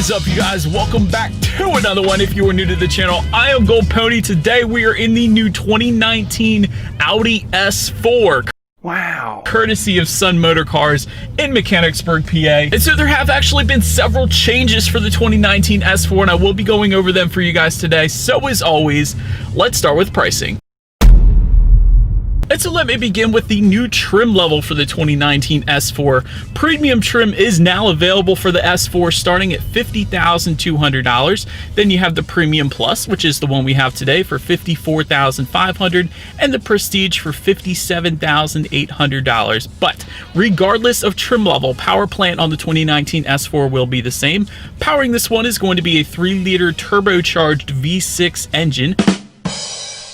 is up, you guys? Welcome back to another one. If you are new to the channel, I am Gold Pony. Today we are in the new 2019 Audi S4. Wow. Courtesy of Sun Motor Cars in Mechanicsburg, PA. And so there have actually been several changes for the 2019 S4, and I will be going over them for you guys today. So as always, let's start with pricing. And so let me begin with the new trim level for the 2019 S4. Premium trim is now available for the S4 starting at $50,200. Then you have the Premium Plus, which is the one we have today, for $54,500, and the Prestige for $57,800. But regardless of trim level, power plant on the 2019 S4 will be the same. Powering this one is going to be a 3-liter turbocharged V6 engine,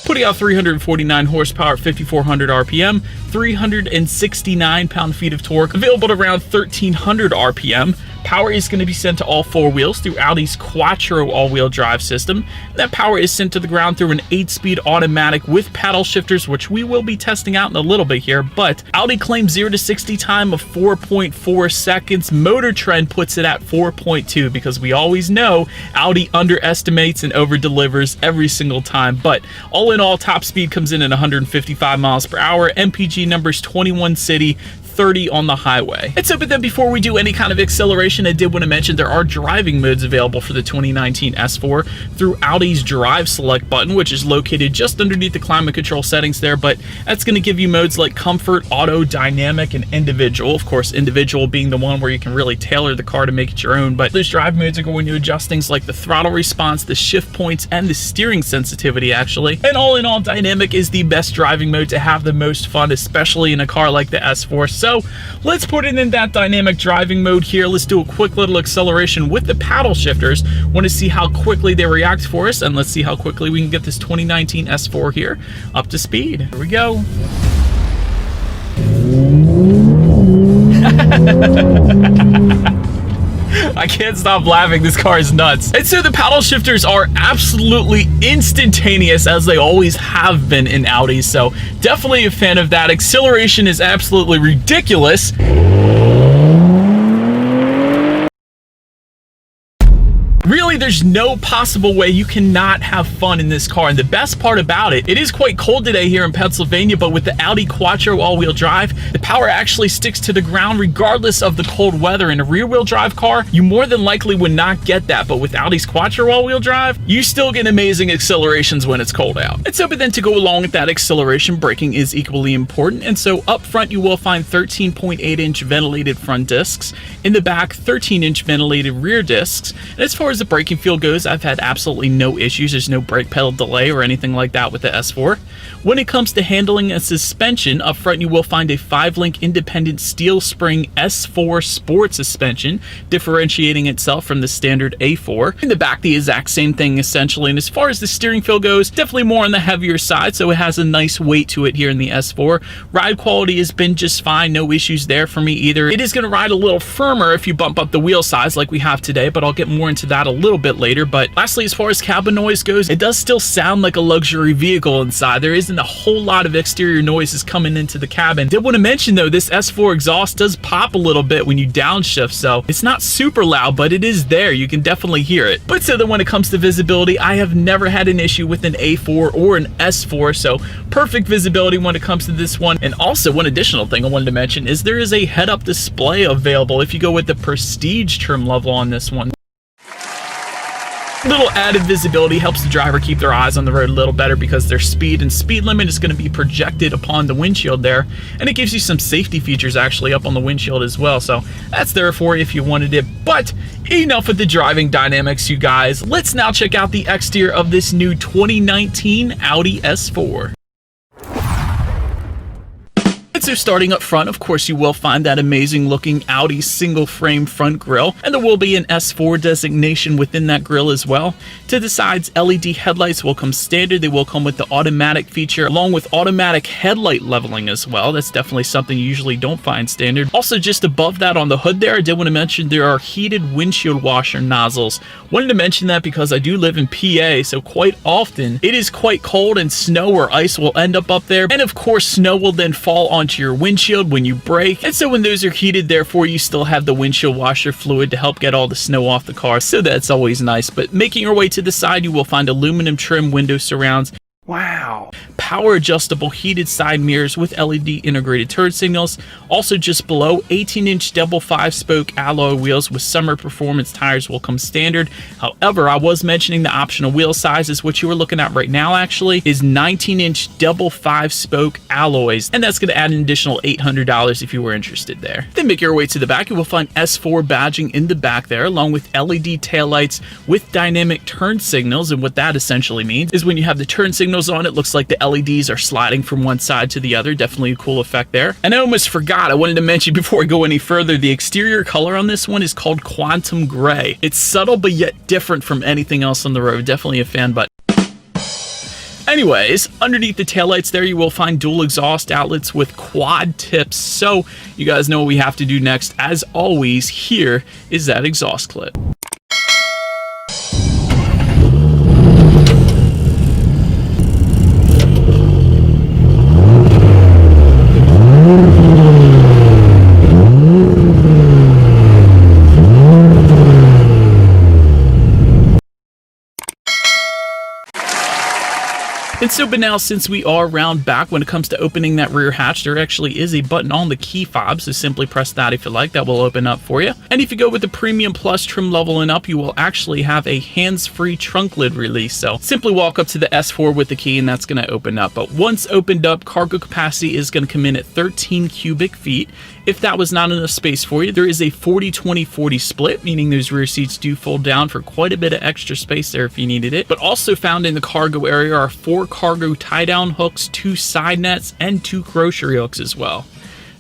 putting out 349 horsepower at 5,400 RPM, 369 pound-feet of torque, available at around 1,300 RPM. Power is going to be sent to all four wheels through Audi's Quattro all-wheel drive system. That power is sent to the ground through an 8-speed automatic with paddle shifters, which we will be testing out in a little bit here, but Audi claims 0 to 60 time of 4.4 seconds. Motor Trend puts it at 4.2 because we always know Audi underestimates and over-delivers every single time. But all in all, top speed comes in at 155 miles per hour. MPG numbers 21 city, 30 on the highway. And so, but then before we do any kind of acceleration, I did want to mention there are driving modes available for the 2019 S4 through Audi's Drive Select button, which is located just underneath the climate control settings there, but that's going to give you modes like Comfort, Auto, Dynamic, and Individual. Of course, Individual being the one where you can really tailor the car to make it your own, but those drive modes are going to adjust things like the throttle response, the shift points, and the steering sensitivity, actually. And all in all, Dynamic is the best driving mode to have the most fun, especially in a car like the S4. So let's put it in that dynamic driving mode here. Let's do a quick little acceleration with the paddle shifters. Want to see how quickly they react for us, and let's see how quickly we can get this 2019 S4 here up to speed. Here we go. I can't stop laughing. This car is nuts. And so the paddle shifters are absolutely instantaneous, as they always have been in Audi. So definitely a fan of that. Acceleration is absolutely ridiculous. Really, there's no possible way you cannot have fun in this car. And the best part about it, it is quite cold today here in Pennsylvania, but with the Audi Quattro all-wheel drive, the power actually sticks to the ground regardless of the cold weather. In a rear-wheel drive car, you more than likely would not get that, but with Audi's Quattro all-wheel drive, you still get amazing accelerations when it's cold out. And so, but then to go along with that acceleration, braking is equally important. And so up front, you will find 13.8-inch ventilated front discs. In the back, 13-inch ventilated rear discs. And as far as the braking feel goes, I've had absolutely no issues. There's no brake pedal delay or anything like that with the S4. When it comes to handling and suspension, up front you will find a 5-link independent steel spring S4 Sport suspension, differentiating itself from the standard A4. In the back, the exact same thing essentially. And as far as the steering feel goes, definitely more on the heavier side, so it has a nice weight to it here in the S4. Ride quality has been just fine, no issues there for me either. It is going to ride a little firmer if you bump up the wheel size like we have today, but I'll get more into that a little bit later. But lastly, as far as cabin noise goes, it does still sound like a luxury vehicle inside. There isn't a whole lot of exterior noises coming into the cabin. Did want to mention though, this S4 exhaust does pop a little bit when you downshift, so it's not super loud, but it is there. You can definitely hear it. But so then when it comes to visibility, I have never had an issue with an A4 or an S4, so perfect visibility when it comes to this one. And also, one additional thing I wanted to mention is there is a head-up display available if you go with the Prestige trim level on this one. Little added visibility helps the driver keep their eyes on the road a little better because their speed and speed limit is going to be projected upon the windshield there, and it gives you some safety features actually up on the windshield as well, so that's there for you if you wanted it. But enough with the driving dynamics, you guys. Let's now check out the exterior of this new 2019 Audi S4. So starting up front, of course, you will find that amazing looking Audi single frame front grille, and there will be an S4 designation within that grille as well. To the sides, LED headlights will come standard. They will come with the automatic feature along with automatic headlight leveling as well. That's definitely something you usually don't find standard. Also, just above that on the hood there, I did want to mention there are heated windshield washer nozzles. Wanted to mention that because I do live in PA, so quite often it is quite cold and snow or ice will end up there, and of course snow will then fall onto to your windshield when you brake. And so when those are heated, therefore you still have the windshield washer fluid to help get all the snow off the car. So that's always nice. But making your way to the side, you will find aluminum trim window surrounds. Wow. Power adjustable heated side mirrors with LED integrated turn signals. Also just below, 18-inch double 5-spoke alloy wheels with summer performance tires will come standard. However, I was mentioning the optional wheel sizes. What you are looking at right now actually is 19-inch double 5-spoke alloys, and that's going to add an additional $800 if you were interested there. Then make your way to the back. You will find S4 badging in the back there, along with LED taillights with dynamic turn signals. And what that essentially means is when you have the turn signals on, it looks like the LEDs are sliding from one side to the other. Definitely a cool effect there. And I almost forgot, I wanted to mention before I go any further, the exterior color on this one is called Quantum Gray. It's subtle but yet different from anything else on the road. Definitely a fan, but anyways, underneath the taillights there, you will find dual exhaust outlets with quad tips. So you guys know what we have to do next. As always, here is that exhaust clip. And so, but now since we are round back, when it comes to opening that rear hatch, there actually is a button on the key fob, so simply press that if you like. That will open up for you. And if you go with the Premium Plus trim level and up, you will actually have a hands-free trunk lid release. So simply walk up to the S4 with the key and that's going to open up. But once opened up, cargo capacity is going to come in at 13 cubic feet. If that was not enough space for you, there is a 40-20-40 split, meaning those rear seats do fold down for quite a bit of extra space there if you needed it. But also found in the cargo area are 4 cargo tie-down hooks, 2 side nets, and 2 grocery hooks as well.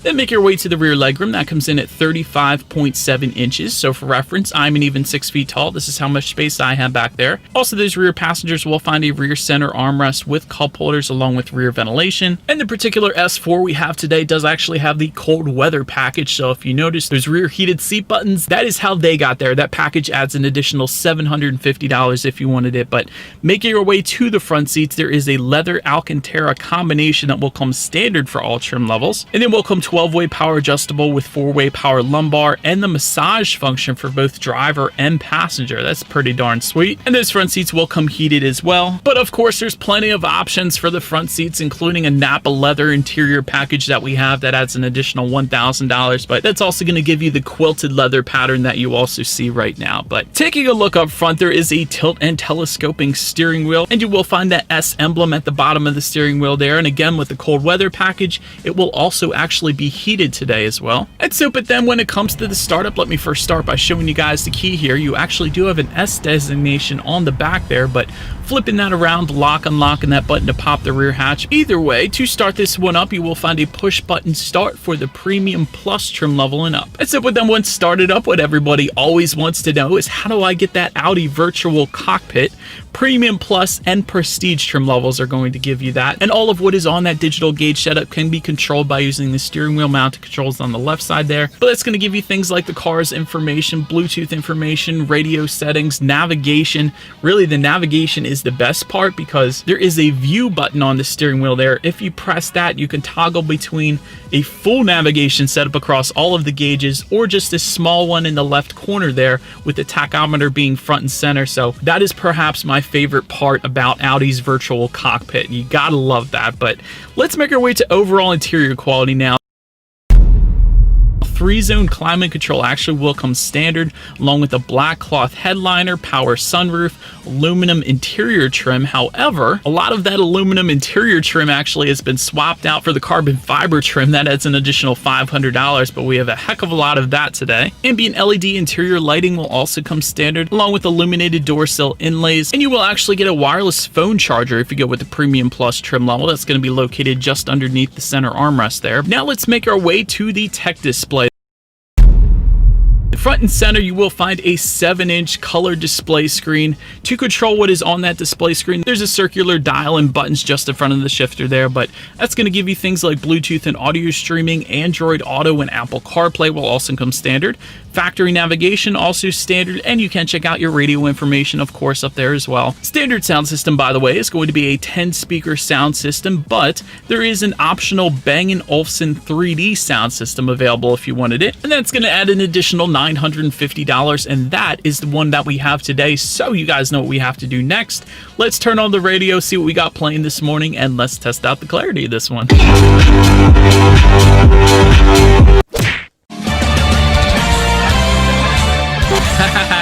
Then make your way to the rear legroom. That comes in at 35.7 inches. So for reference, I'm an even 6 feet tall. This is how much space I have back there. Also, those rear passengers will find a rear center armrest with cup holders along with rear ventilation. And the particular S4 we have today does actually have the cold weather package. So if you notice those rear heated seat buttons, that is how they got there. That package adds an additional $750 if you wanted it. But making your way to the front seats, there is a leather Alcantara combination that will come standard for all trim levels. And then will come 12-way power adjustable with 4-way power lumbar and the massage function for both driver and passenger. That's pretty darn sweet. And those front seats will come heated as well. But of course, there's plenty of options for the front seats, including a Napa leather interior package that we have that adds an additional $1,000. But that's also going to give you the quilted leather pattern that you also see right now. But taking a look up front, there is a tilt and telescoping steering wheel, and you will find that S emblem at the bottom of the steering wheel there. And again, with the cold weather package, it will also actually be heated today as well. And so, but then when it comes to the startup, let me first start by showing you guys the key here. You actually do have an S designation on the back there, but flipping that around, unlocking that button to pop the rear hatch. Either way, to start this one up, you will find a push button start for the Premium Plus trim level and up. And so, but then once started up, what everybody always wants to know is, how do I get that Audi virtual cockpit? Premium Plus and Prestige trim levels are going to give you that. And all of what is on that digital gauge setup can be controlled by using the steering wheel mounted controls on the left side there. But it's going to give you things like the car's information, Bluetooth information, radio settings, navigation. Really, the navigation is the best part because there is a view button on the steering wheel there. If you press that, you can toggle between a full navigation setup across all of the gauges or just a small one in the left corner there with the tachometer being front and center. So that is perhaps my favorite part about Audi's virtual cockpit. You gotta love that. But let's make our way to overall interior quality now. 3-zone climate control actually will come standard, along with a black cloth headliner, power sunroof, aluminum interior trim. However, a lot of that aluminum interior trim actually has been swapped out for the carbon fiber trim. That adds an additional $500, but we have a heck of a lot of that today. Ambient LED interior lighting will also come standard, along with illuminated door sill inlays, and you will actually get a wireless phone charger if you go with the Premium Plus trim level. That's going to be located just underneath the center armrest there. Now let's make our way to the tech display. Front and center, you will find a 7-inch color display screen. To control what is on that display screen, there's a circular dial and buttons just in front of the shifter there, but that's going to give you things like Bluetooth and audio streaming. Android Auto and Apple CarPlay will also come standard. Factory navigation also standard, and you can check out your radio information, of course, up there as well. Standard sound system, by the way, is going to be a 10-speaker sound system, but there is an optional Bang & Olufsen 3D sound system available if you wanted it, and that's going to add an additional $950, and that is the one that we have today. So you guys know what we have to do next. Let's turn on the radio, see what we got playing this morning, and let's test out the clarity of this one.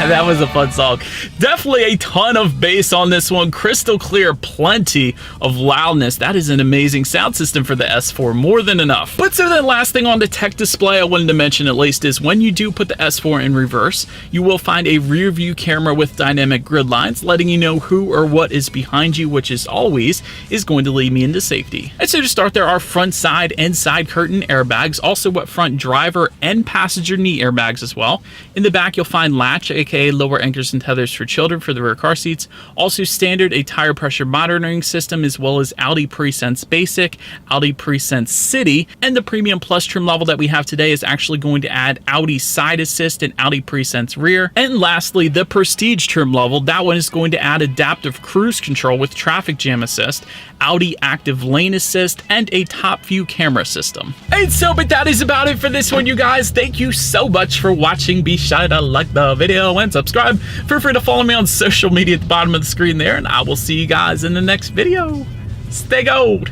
That was a fun song. Definitely a ton of bass on this one. Crystal clear, plenty of loudness. That is an amazing sound system for the S4, more than enough. But so then last thing on the tech display I wanted to mention at least is when you do put the S4 in reverse, you will find a rear view camera with dynamic grid lines, letting you know who or what is behind you, which is always going to lead me into safety. And so to start, there are front, side, and side curtain airbags, also what front driver and passenger knee airbags as well. In the back, you'll find latch, aka lower anchors and tethers for children for the rear car seats. Also standard, a tire pressure monitoring system, as well as Audi Presense Basic, Audi Presense City, and the Premium Plus trim level that we have today is actually going to add Audi Side Assist and Audi Presense Rear. And lastly, the Prestige trim level, that one is going to add adaptive cruise control with traffic jam assist, Audi Active Lane Assist, and a top view camera system. And so, but that is about it for this one, you guys. Thank you so much for watching. Be sure to like the video and subscribe. Feel free to follow me on social media at the bottom of the screen there, and I will see you guys in the next video. Stay gold.